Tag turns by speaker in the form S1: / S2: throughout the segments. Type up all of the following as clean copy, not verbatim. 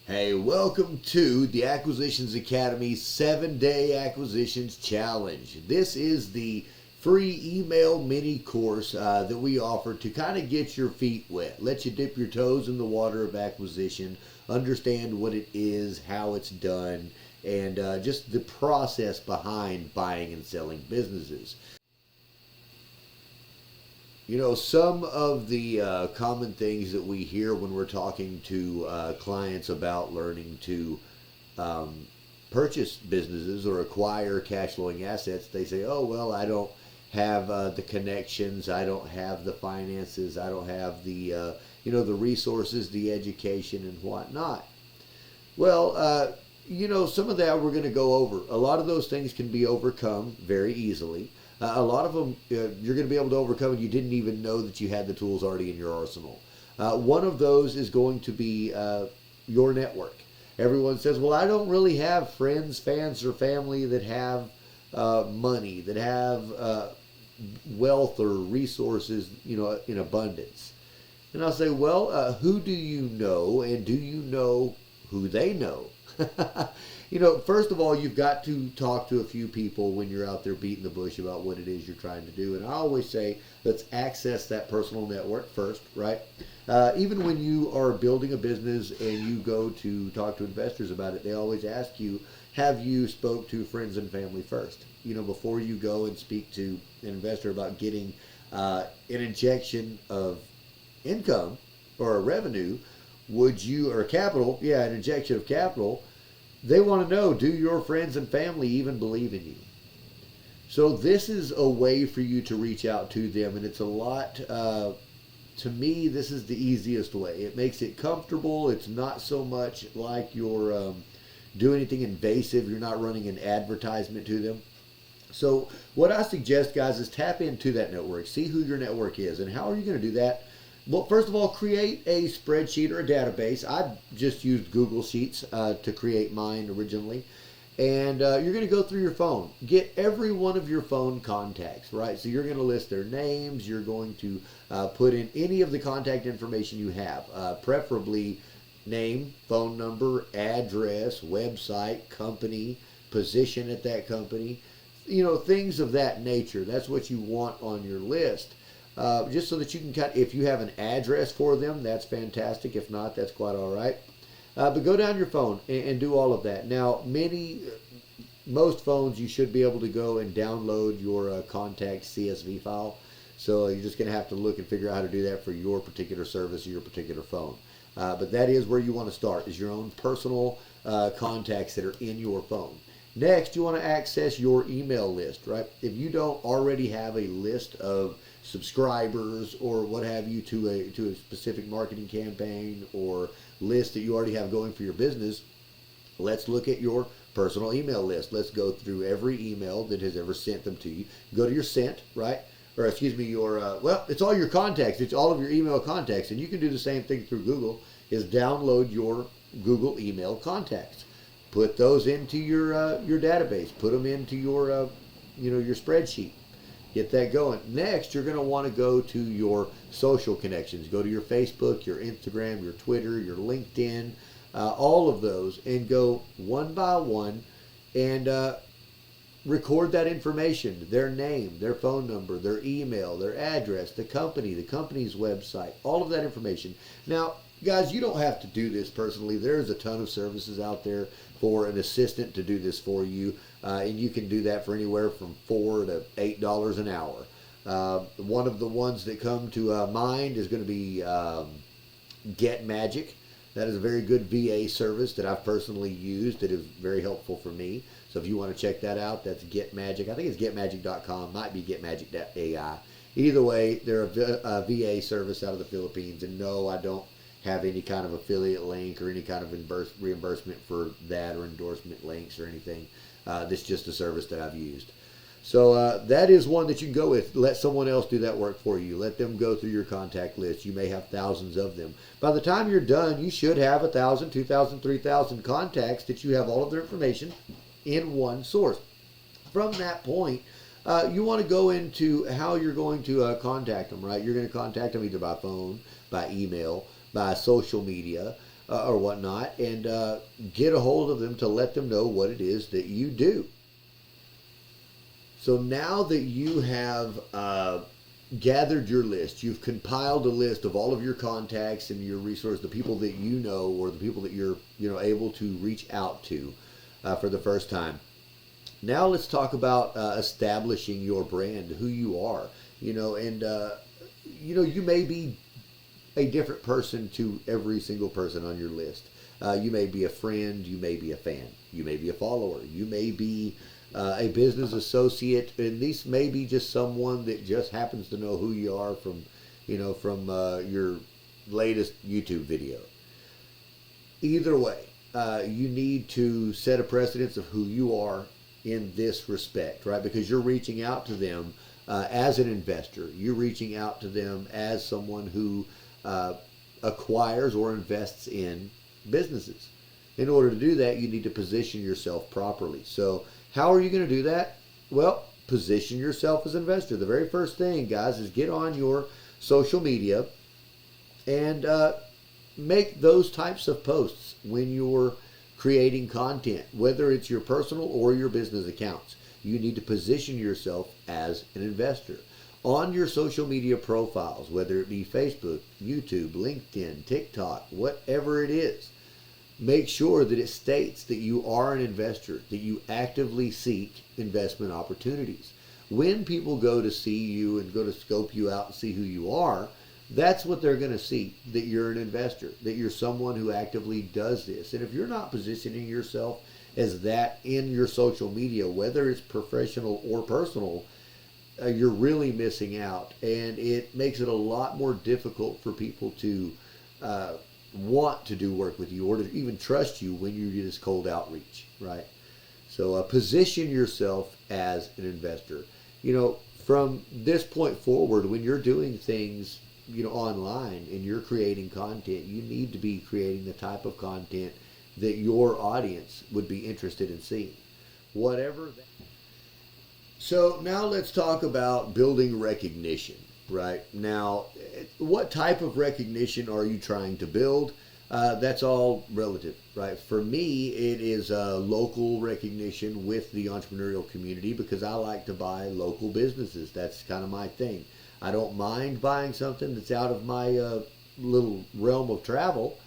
S1: Hey, welcome to the Acquisitions Academy 7-Day Acquisitions Challenge. This is the free email mini course that we offer to kind of get your feet wet, let you dip your toes in the water of acquisition, understand what it is, how it's done, and just the process behind buying and selling businesses. You know, some of the common things that we hear when we're talking to clients about learning to um, purchase businesses or acquire cash flowing assets, they say, oh, well, I don't have the connections, I don't have the finances, I don't have the, the resources, the education, and whatnot. Well, some of that we're going to go over. A lot of those things can be overcome very easily. A lot of them you're going to be able to overcome and you didn't even know that you had the tools already in your arsenal. One of those is going to be your network. Everyone says, well, I don't really have friends, fans, or family that have money, that have wealth or resources, in abundance. And I'll say, well, who do you know, and do you know who they know? First of all, you've got to talk to a few people when you're out there beating the bush about what it is you're trying to do. And I always say, let's access that personal network first, right? Even when you are building a business and you go to talk to investors about it, they always ask you, have you spoke to friends and family first? Before you go and speak to an investor about getting an injection of income or a revenue, or capital, an injection of capital, they want to know, do your friends and family even believe in you? So this is a way for you to reach out to them, and it's a lot, to me, this is the easiest way. It makes it comfortable. It's not so much like you're doing anything invasive. You're not running an advertisement to them. So what I suggest, guys, is tap into that network. See who your network is. And how are you going to do that? Well, first of all, create a spreadsheet or a database. I just used Google Sheets to create mine originally. And you're going to go through your phone. Get every one of your phone contacts, right? So you're going to list their names. You're going to put in any of the contact information you have, preferably name, phone number, address, website, company, position at that company, things of that nature. That's what you want on your list. Just so that you can if you have an address for them, that's fantastic. If not, that's quite all right. But go down your phone and do all of that. Now, most phones, you should be able to go and download your contact CSV file. So you're just going to have to look and figure out how to do that for your particular service or your particular phone. But that is where you want to start, is your own personal contacts that are in your phone. Next, you want to access your email list, right? If you don't already have a list of subscribers or what have you to a specific marketing campaign or list that you already have going for your business, let's look at your personal email list. Let's go through every email that has ever sent them to you. Go to your sent, right? Or excuse me, it's all your contacts. It's all of your email contacts. And you can do the same thing through Google, is download your Google email contacts. Put those into your database. Put them into your spreadsheet. Get that going. Next, you're going to want to go to your social connections. Go to your Facebook, your Instagram, your Twitter, your LinkedIn, all of those, and go one by one and record that information, their name, their phone number, their email, their address, the company's website, all of that information. Now, guys, you don't have to do this personally. There's a ton of services out there for an assistant to do this for you, and you can do that for anywhere from $4 to $8 an hour. One of the ones that come to mind is going to be Get Magic. That is a very good VA service that I've personally used that is very helpful for me. So if you want to check that out, that's Get Magic. I think it's getmagic.com, might be getmagic.ai. Either way, they're a VA service out of the Philippines, and no, I don't have any kind of affiliate link or any kind of reimbursement for that or endorsement links or anything. This is just a service that I've used. So that is one that you can go with. Let someone else do that work for you. Let them go through your contact list. You may have thousands of them. By the time you're done, you should have 1,000, 2,000, 3,000 contacts that you have all of their information in one source. From that point, you want to go into how you're going to contact them, right? You're going to contact them either by phone, by email, by social media. or whatnot, and get a hold of them to let them know what it is that you do. So now that you have gathered your list, you've compiled a list of all of your contacts and your resources, the people that you know or the people that you're able to reach out to for the first time. Now let's talk about establishing your brand, who you are. And you may be a different person to every single person on your list. You may be a friend, you may be a fan, you may be a follower, you may be a business associate, and this may be just someone that just happens to know who you are from your latest YouTube video. Either way, you need to set a precedence of who you are in this respect, right? Because you're reaching out to them as an investor. You're reaching out to them as someone who acquires or invests in businesses. In order to do that, you need to position yourself properly. So how are you going to do that? Well, position yourself as an investor. The very first thing, guys, is get on your social media and make those types of posts when you're creating content, whether it's your personal or your business accounts. You need to position yourself as an investor. On your social media profiles, whether it be Facebook, YouTube, LinkedIn, TikTok, whatever it is, make sure that it states that you are an investor, that you actively seek investment opportunities. When people go to see you and go to scope you out and see who you are, that's what they're going to see, that you're an investor, that you're someone who actively does this. And if you're not positioning yourself as that in your social media, whether it's professional or personal, you're really missing out. And it makes it a lot more difficult for people to want to do work with you or to even trust you when you do this cold outreach, right? So position yourself as an investor. From this point forward, when you're doing things online and you're creating content, you need to be creating the type of content that your audience would be interested in seeing, whatever that. So now let's talk about building recognition. Right now, what type of recognition are you trying to build? That's all relative, right? For me, it is local recognition with the entrepreneurial community because I like to buy local businesses. That's kind of my thing. I don't mind buying something that's out of my little realm of travel.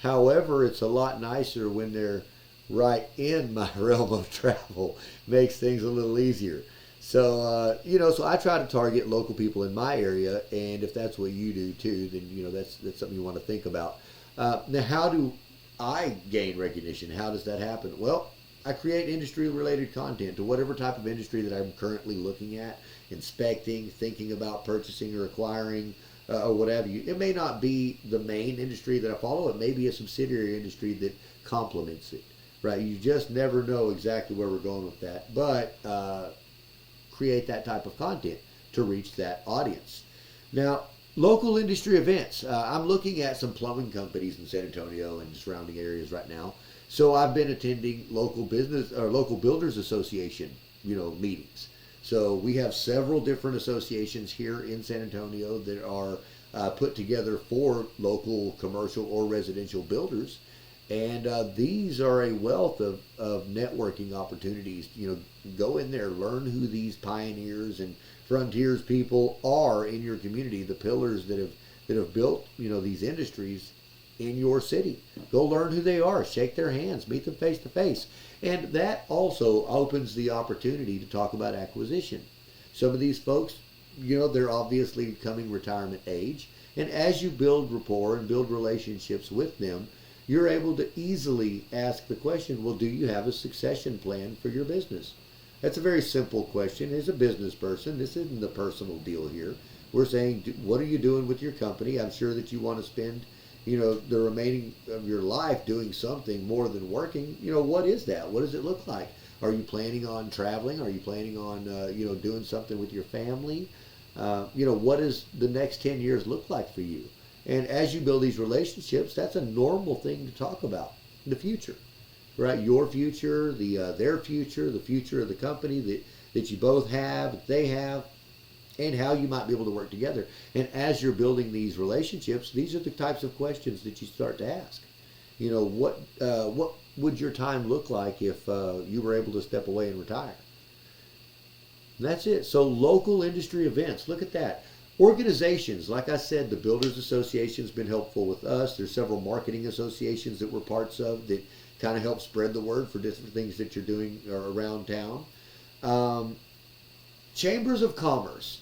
S1: However, it's a lot nicer when they're right in my realm of travel. Makes things a little easier. So, so I try to target local people in my area, and if that's what you do too, then, that's something you want to think about. Now, how do I gain recognition? How does that happen? Well, I create industry-related content to whatever type of industry that I'm currently looking at, inspecting, thinking about purchasing or acquiring, or whatever. It may not be the main industry that I follow. It may be a subsidiary industry that complements it, right? You just never know exactly where we're going with that. But create that type of content to reach that audience. Now, local industry events. I'm looking at some plumbing companies in San Antonio and surrounding areas right now. So I've been attending local business or local builders association, meetings. So we have several different associations here in San Antonio that are put together for local commercial or residential builders. And these are a wealth of networking opportunities. Go in there, learn who these pioneers and frontiers people are in your community, the pillars that have built these industries in your city. Go learn who they are, shake their hands, meet them face to face, and that also opens the opportunity to talk about acquisition. Some of these folks, they're obviously coming retirement age, and as you build rapport and build relationships with them, you're able to easily ask the question, well, do you have a succession plan for your business? That's a very simple question. As a business person, this isn't a personal deal here. We're saying, what are you doing with your company? I'm sure that you want to spend, the remaining of your life doing something more than working. What is that? What does it look like? Are you planning on traveling? Are you planning on, doing something with your family? What does the next 10 years look like for you? And as you build these relationships, that's a normal thing to talk about in the future, right? Your future, their future, the future of the company that you both have, that they have, and how you might be able to work together. And as you're building these relationships, these are the types of questions that you start to ask. What would your time look like if you were able to step away and retire? And that's it. So local industry events, look at that. Organizations, like I said, the Builders Association has been helpful with us. There's several marketing associations that we're parts of that kind of help spread the word for different things that you're doing around town. Chambers of commerce.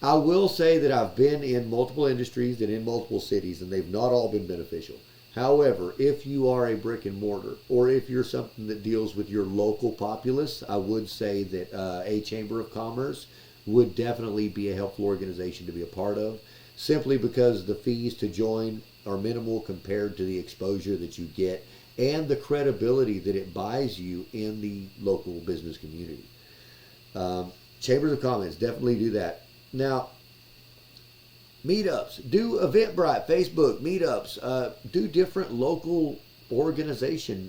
S1: I will say that I've been in multiple industries and in multiple cities, and they've not all been beneficial. However, if you are a brick and mortar, or if you're something that deals with your local populace, I would say that a Chamber of Commerce would definitely be a helpful organization to be a part of, simply because the fees to join are minimal compared to the exposure that you get and the credibility that it buys you in the local business community. Chambers of Commerce, definitely do that. Now, meetups, do Eventbrite, Facebook meetups, do different local organization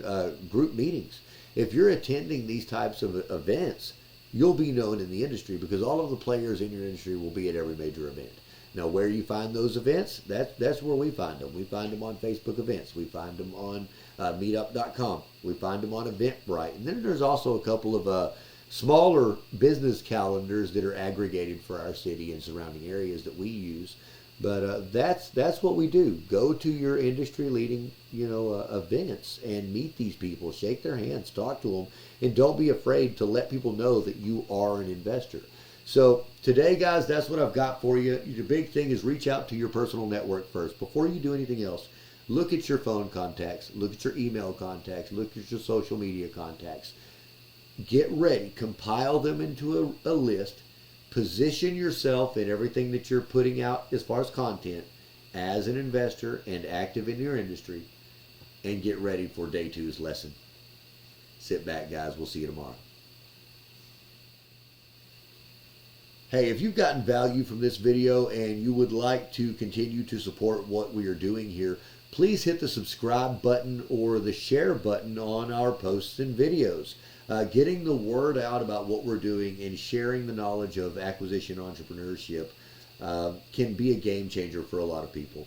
S1: group meetings. If you're attending these types of events, you'll be known in the industry because all of the players in your industry will be at every major event. Now, where you find those events, that's where we find them. We find them on Facebook events. We find them on meetup.com. We find them on Eventbrite. And then there's also a couple of smaller business calendars that are aggregated for our city and surrounding areas that we use. But that's what we do. Go to your industry leading, events and meet these people, shake their hands, talk to them, and don't be afraid to let people know that you are an investor. So today, guys, that's what I've got for you. Your big thing is reach out to your personal network first. Before you do anything else, look at your phone contacts, look at your email contacts, look at your social media contacts. Get ready, compile them into a list, position yourself in everything that you're putting out as far as content as an investor and active in your industry, and get ready for day two's lesson. Sit back, guys. We'll see you tomorrow. Hey, if you've gotten value from this video and you would like to continue to support what we are doing here, please hit the subscribe button or the share button on our posts and videos. Getting the word out about what we're doing and sharing the knowledge of acquisition entrepreneurship can be a game changer for a lot of people.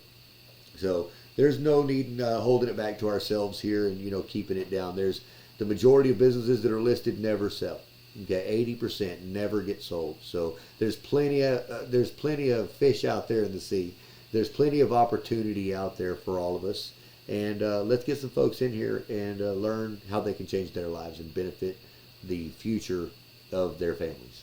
S1: So there's no need in holding it back to ourselves here and keeping it down. There's the majority of businesses that are listed never sell. Okay, 80% never get sold. So there's plenty of fish out there in the sea. There's plenty of opportunity out there for all of us. And let's get some folks in here and learn how they can change their lives and benefit the future of their families.